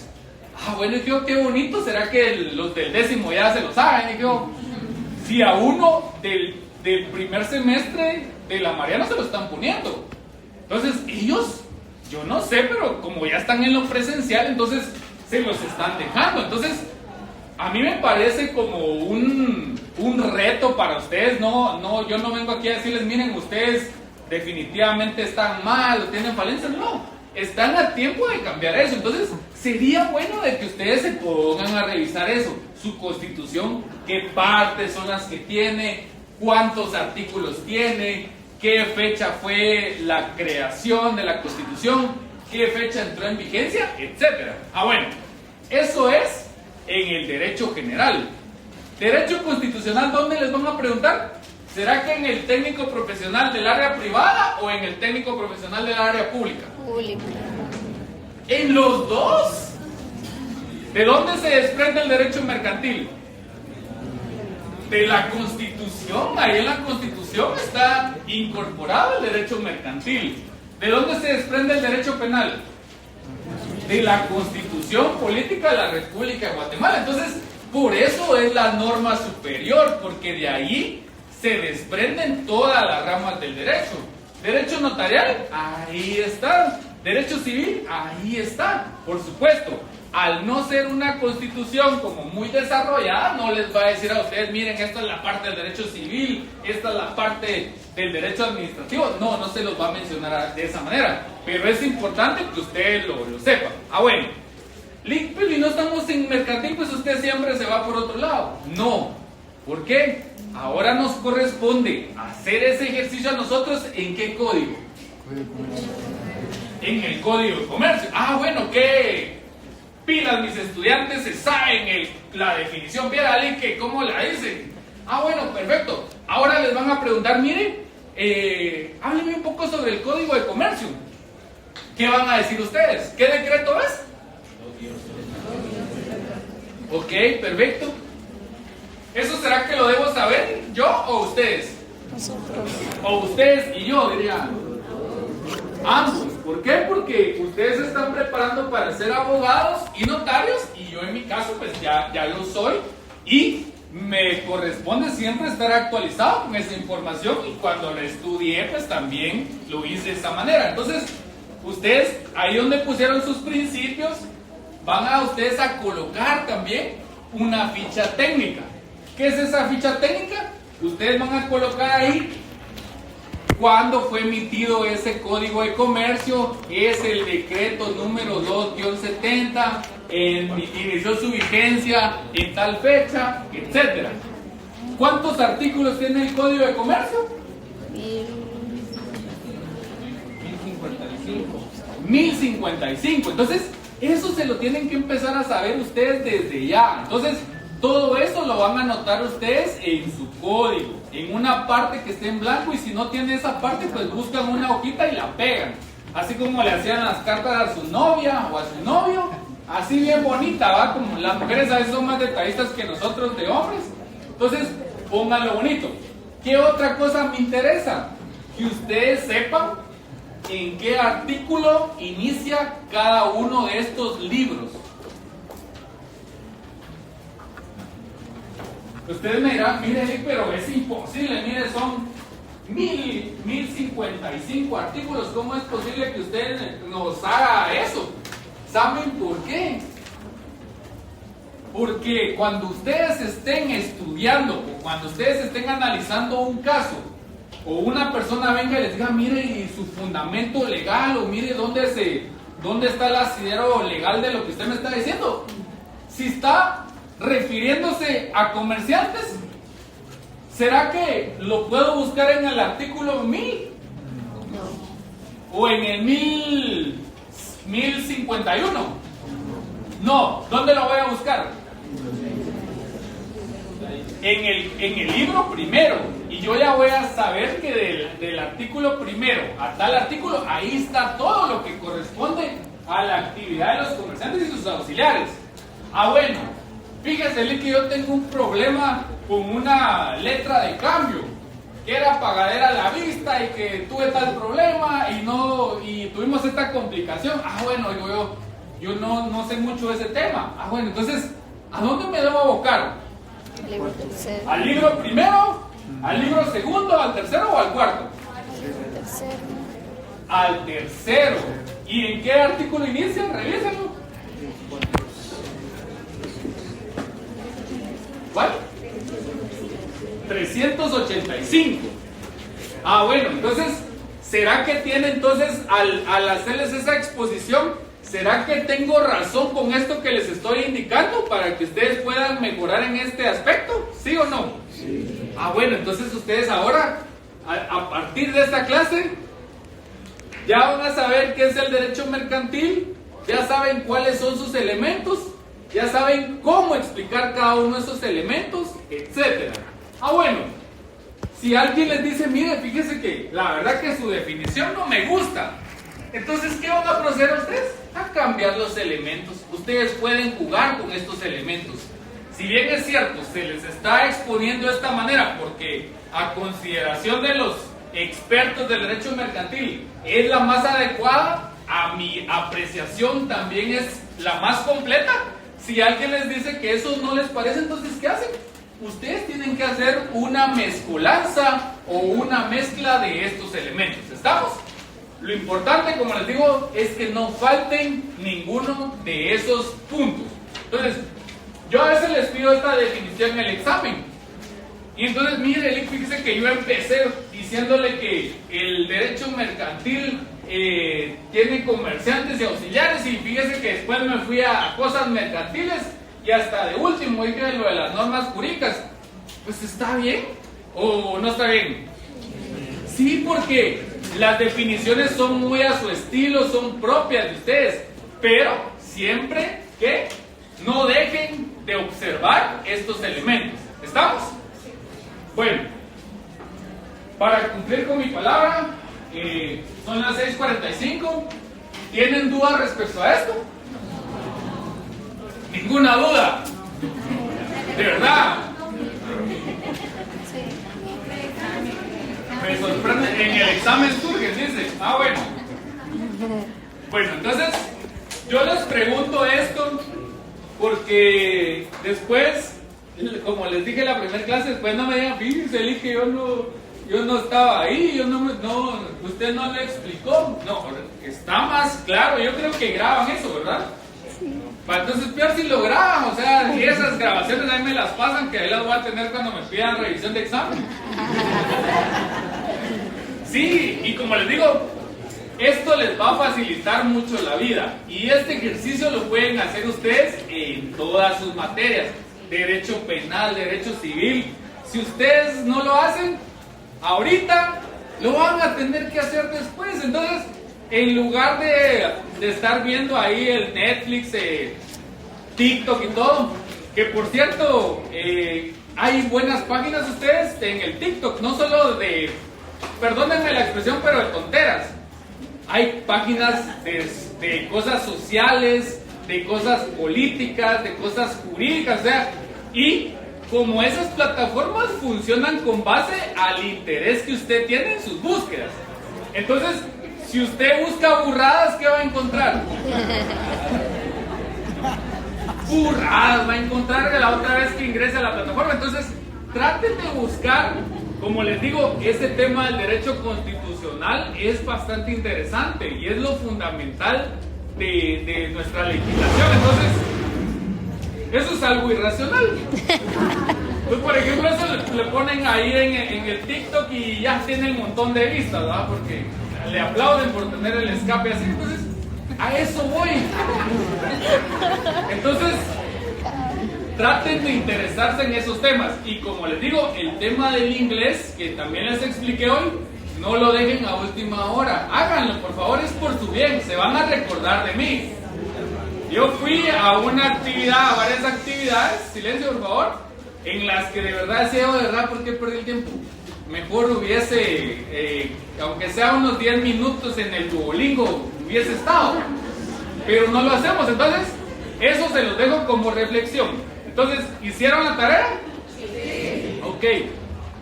Speaker 1: Ah, bueno, y yo, qué bonito, ¿será que los del 10º ya se lo saben? Y yo, si a uno del primer semestre de la Mariana se lo están poniendo. Entonces, ellos, yo no sé, pero como ya están en lo presencial, entonces se los están dejando. Entonces, a mí me parece como un reto para ustedes. No, yo no vengo aquí a decirles, miren, ustedes definitivamente están mal o tienen falencias. No, están a tiempo de cambiar eso. Entonces, sería bueno de que ustedes se pongan a revisar eso, su Constitución, qué partes son las que tiene, cuántos artículos tiene, qué fecha fue la creación de la Constitución, qué fecha entró en vigencia, etc. Ah, bueno, eso es en el derecho general. Derecho constitucional, ¿dónde les van a preguntar? ¿Será que en el técnico profesional del área privada o en el técnico profesional del área pública?
Speaker 2: Público.
Speaker 1: En los dos. ¿De dónde se desprende el derecho mercantil? De la Constitución. Ahí en la Constitución está incorporado el derecho mercantil. ¿De dónde se desprende el derecho penal? De la Constitución Política de la República de Guatemala. Entonces, por eso es la norma superior, porque de ahí se desprenden todas las ramas del derecho. Derecho notarial, ahí está. Derecho civil, ahí está. Por supuesto, al no ser una constitución como muy desarrollada, no les va a decir a ustedes, miren, esta es la parte del derecho civil, esta es la parte del derecho administrativo. No se los va a mencionar de esa manera. Pero es importante que ustedes lo sepan. Ah, bueno, pero y no estamos en mercantil, pues usted siempre se va por otro lado. No. ¿Por qué? Ahora nos corresponde hacer ese ejercicio a nosotros. ¿En qué código? En el Código de Comercio. Ah, bueno, ¿qué pilas mis estudiantes se saben la definición? Viera, que ¿cómo la dicen? Ah, bueno, perfecto. Ahora les van a preguntar, miren, háblenme un poco sobre el Código de Comercio. ¿Qué van a decir ustedes? ¿Qué decreto es? Ok, perfecto. ¿Eso será que lo debo saber yo o ustedes?
Speaker 2: Nosotros.
Speaker 1: O ustedes y yo, diría. Ambos. ¿Por qué? Porque ustedes se están preparando para ser abogados y notarios, y yo en mi caso pues ya lo soy, y me corresponde siempre estar actualizado con esa información, y cuando la estudié pues también lo hice de esa manera. Entonces ustedes ahí donde pusieron sus principios van a ustedes a colocar también una ficha técnica. ¿Qué es esa ficha técnica? Ustedes van a colocar ahí cuándo fue emitido ese Código de Comercio, es el decreto número 2-70, inició su vigencia en tal fecha, etc. ¿Cuántos artículos tiene el Código de Comercio? 1055. Entonces, eso se lo tienen que empezar a saber ustedes desde ya. Entonces, todo eso lo van a anotar ustedes en su código, en una parte que esté en blanco, y si no tiene esa parte, pues buscan una hojita y la pegan. Así como le hacían las cartas a su novia o a su novio, así bien bonita, ¿va? Como las mujeres a veces son más detallistas que nosotros de hombres. Entonces, pónganlo bonito. ¿Qué otra cosa me interesa? Que ustedes sepan en qué artículo inicia cada uno de estos libros. Ustedes me dirán, mire, pero es imposible, mire, son 1055 artículos, ¿cómo es posible que usted nos haga eso? ¿Saben por qué? Porque cuando ustedes estén estudiando o cuando ustedes estén analizando un caso, o una persona venga y les diga, mire, y su fundamento legal, o mire dónde está el asidero legal de lo que usted me está diciendo, si está refiriéndose a comerciantes, ¿será que lo puedo buscar en el artículo 1000?
Speaker 2: No.
Speaker 1: ¿O en el 1051? No, ¿dónde lo voy a buscar? En el libro primero. Y yo ya voy a saber que del artículo primero a tal artículo, ahí está todo lo que corresponde a la actividad de los comerciantes y sus auxiliares. Bueno, fíjese que yo tengo un problema con una letra de cambio, que era pagadera a la vista, y que tuve tal problema y tuvimos esta complicación. Bueno, yo no sé mucho de ese tema. Bueno, entonces, ¿a dónde me debo abocar?
Speaker 2: El libro tercero.
Speaker 1: ¿Al libro primero? ¿Al libro segundo? ¿Al tercero o al cuarto?
Speaker 2: Tercero.
Speaker 1: Al tercero. ¿Y en qué artículo inicia? Revísenlo. ¿Cuál? 385. Bueno, entonces, ¿será que tiene entonces al hacerles esa exposición, será que tengo razón con esto que les estoy indicando para que ustedes puedan mejorar en este aspecto? ¿Sí o no? Sí. Bueno, entonces ustedes ahora, a partir de esta clase, ya van a saber qué es el derecho mercantil, ya saben cuáles son sus elementos, ya saben cómo explicar cada uno de esos elementos, etc. Bueno, si alguien les dice, mire, fíjese que la verdad que su definición no me gusta, entonces, ¿qué van a proceder ustedes? A cambiar los elementos. Ustedes pueden jugar con estos elementos. Si bien es cierto, se les está exponiendo de esta manera, porque a consideración de los expertos del derecho mercantil es la más adecuada, a mi apreciación también es la más completa. Si alguien les dice que eso no les parece, entonces ¿qué hacen? Ustedes tienen que hacer una mezcolanza o una mezcla de estos elementos. ¿Estamos? Lo importante, como les digo, es que no falten ninguno de esos puntos. Entonces, yo a veces les pido esta definición en el examen. Y entonces, mire, fíjese que yo empecé diciéndole que el derecho mercantil tiene comerciantes y auxiliares, y fíjese que después me fui a cosas mercantiles y hasta de último dije lo de las normas jurídicas. Pues ¿está bien o no está bien? Sí, porque las definiciones son muy a su estilo, son propias de ustedes, pero siempre que no dejen de observar estos elementos. ¿Estamos? Bueno, para cumplir con mi palabra, son las 6:45. ¿Tienen dudas respecto a esto? ¿Ninguna duda? ¿De verdad? Me sorprende, en el examen surge, dice. Ah, bueno. Bueno, entonces, yo les pregunto esto porque después, como les dije en la primera clase, después no me digan, fíjense, Eli, que yo no estaba ahí, usted no le explicó. No, está más claro, yo creo que graban eso, ¿verdad? Entonces, peor si lo graban, o sea, y esas grabaciones ahí me las pasan, que ahí las voy a tener cuando me pidan revisión de examen. Sí, y como les digo, esto les va a facilitar mucho la vida, y este ejercicio lo pueden hacer ustedes en todas sus materias, derecho penal, derecho civil. Si ustedes no lo hacen ahorita, lo van a tener que hacer después. Entonces, en lugar de estar viendo ahí el Netflix, TikTok y todo, que por cierto, hay buenas páginas ustedes en el TikTok, no solo de, perdónenme la expresión, pero de tonteras. Hay páginas de cosas sociales, de cosas políticas, de cosas jurídicas, o sea, y como esas plataformas funcionan con base al interés que usted tiene en sus búsquedas. Entonces, si usted busca burradas, ¿qué va a encontrar? Burradas va a encontrar la otra vez que ingrese a la plataforma. Entonces, traten de buscar, como les digo, ese tema del derecho constitucional es bastante interesante y es lo fundamental de nuestra legislación. Entonces, eso es algo irracional. Pues, por ejemplo, eso le ponen ahí en el TikTok y ya tiene un montón de vistas, ¿verdad? Porque le aplauden por tener el escape así. Entonces, a eso voy. Entonces, traten de interesarse en esos temas. Y como les digo, el tema del inglés, que también les expliqué hoy, no lo dejen a última hora. Háganlo, por favor, es por su bien. Se van a recordar de mí. Yo fui a una actividad, a varias actividades, silencio por favor, en las que de verdad decía, de verdad, ¿por qué perdí el tiempo? Mejor hubiese, aunque sea unos 10 minutos en el Duolingo, hubiese estado. Pero no lo hacemos, entonces, eso se los dejo como reflexión. Entonces, ¿hicieron la tarea? Sí. Ok.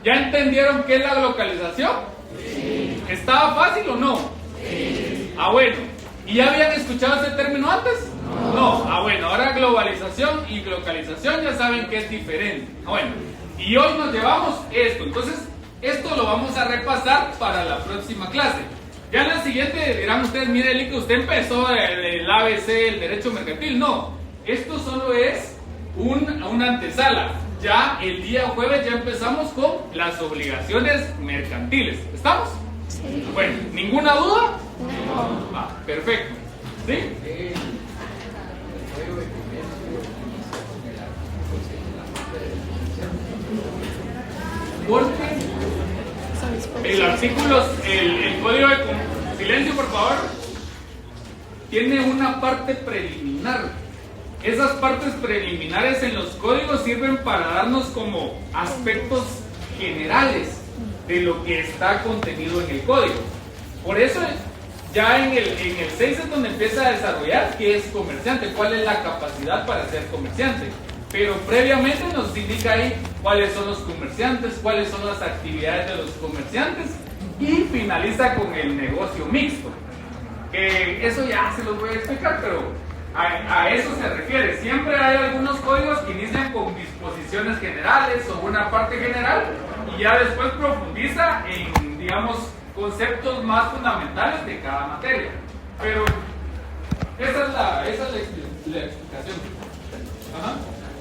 Speaker 1: ¿Ya entendieron qué es la localización? Sí. ¿Estaba fácil o no? Sí. Ah, bueno. ¿Y ya habían escuchado ese término antes? No. Ah, bueno, ahora globalización y localización ya saben que es diferente. Ah, bueno, y hoy nos llevamos esto. Entonces, esto lo vamos a repasar para la próxima clase. Ya en la siguiente dirán ustedes, mire, Eli, que usted empezó el ABC, el derecho mercantil. No, esto solo es una antesala. Ya el día jueves ya empezamos con las obligaciones mercantiles. ¿Estamos? Sí. Bueno, ¿ninguna duda? No. Ah, perfecto. ¿Sí? Porque el artículo, el código de silencio, por favor, tiene una parte preliminar. Esas partes preliminares en los códigos sirven para darnos como aspectos generales de lo que está contenido en el código. Por eso ya en el 6 es donde empieza a desarrollar qué es comerciante, cuál es la capacidad para ser comerciante. Pero previamente nos indica ahí cuáles son los comerciantes, cuáles son las actividades de los comerciantes, y finaliza con el negocio mixto, que eso ya se los voy a explicar, pero a eso se refiere. Siempre hay algunos códigos que inician con disposiciones generales o una parte general y ya después profundiza en, digamos, conceptos más fundamentales de cada materia. Pero esa es la explicación. Ajá.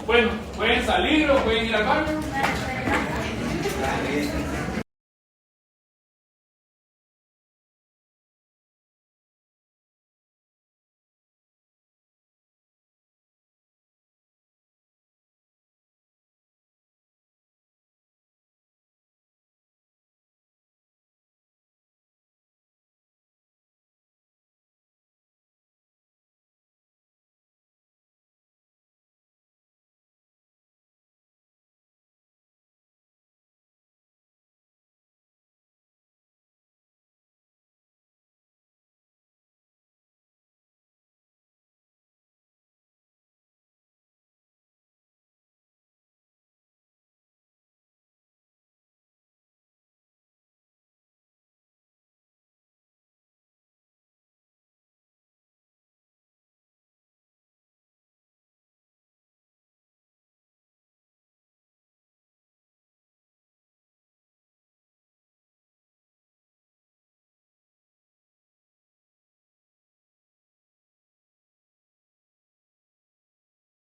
Speaker 1: Bueno, pueden salir o pueden ir al baño.